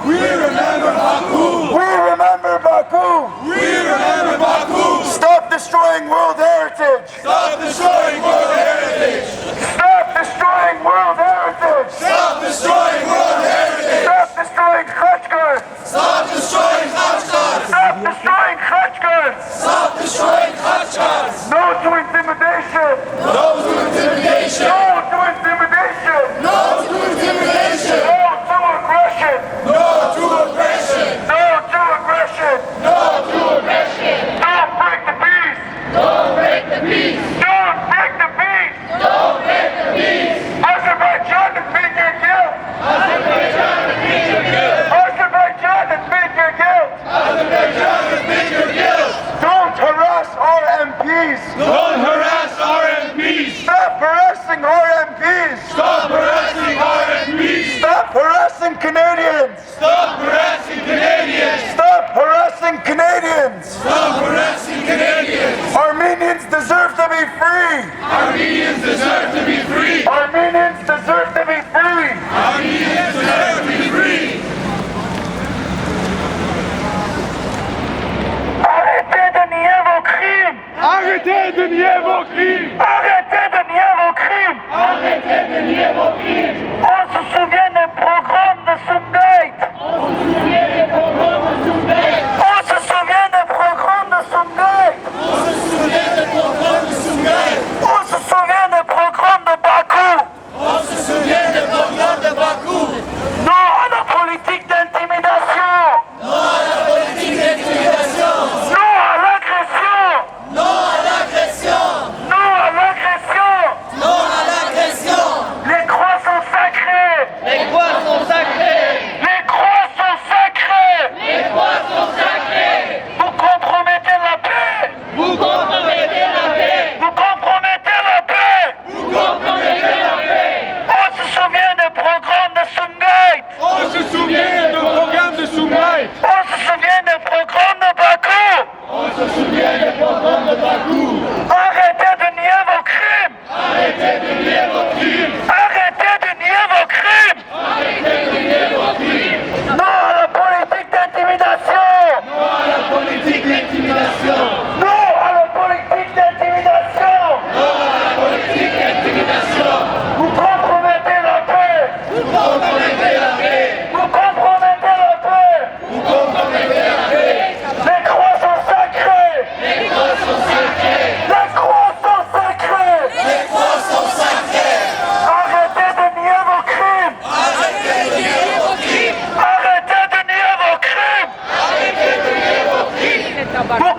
We remember Baku! We remember Baku! We remember Baku! Stop destroying world heritage! Stop destroying world heritage! Stop destroying world heritage! Stop destroying world heritage! Stop destroying Khachkar! Stop destroying Khachkar! Stop destroying Khachkar! Stop destroying Khachkar! No to intimidation! No to intimidation! No to intimidation! No to intimidation! No to aggression! No to aggression! No to aggression! No to aggression! Don't break the peace! Don't break the peace! Don't break the peace! Don't break the peace! Azerbaijan admit your guilt! Azerbaijan admit your guilt! Azerbaijan admit your guilt! Azerbaijan admit your guilt! Don't harass our MPs! Don't harass our MPs! Stop harassing our MPs! Stop harassing our MPs! Stop harassing Canadians! Stop harassing Canadians! Stop harassing Canadians! Stop harassing Canadians! Armenians deserve to be free! Armenians deserve to be free! Armenians deserve to be free! Armenians deserve to be free! Arrêtez de nier vos crimes! Arrêtez de nier vos crimes! Arrêtez de nier vos crimes! Arrêtez de nier vos crimes! On se souvient des programmes de Sumgait! On se souvient des programmes de Sumgait! On se souvient des programmes de Sumgait! On se souvient des programmes de Sumgait! On se souvient des programmes de Bakou! On se souvient des programmes de Bakou! Non à la politique d'intimidation! Non à la politique d'intimidation! Non à l'agression! Non à l'agression! Non à l'agression! Non à l'agression! Les croix sont sacrées! Les croix sont sacrées! Les croix sont sacrées! Les croix sont sacrées! Vous compromettez la paix! Vous compromettez la paix! Vous compromettez la paix! Vous compromettez la paix! On se souvient des programmes de Sumgait! On se souvient du programme de Sumgait! On se souvient des programmes de Bakou! On se souvient des programmes de Bakou! Arrêtez de nier vos crimes! Arrêtez de nier vos crimes! Arrêtez de nier vos crimes! Arrêtez de nier vos crimes! Non à la politique d'intimidation! Non à la politique d'intimidation! Non à la politique d'intimidation! Non à la politique d'intimidation! Vous compromettez la paix! Vous compromettez la paix! Vous compromettez la paix! Vous compromettez la paix! Les croix sont sacrées! Les croix sont sacrées! Les croix sont sacrées! Les croix sont sacrées! Arrêtez de nier vos crimes! Arrêtez de nier vos crimes! Arrêtez de nier vos crimes! Arrêtez de nier vos crimes! Vous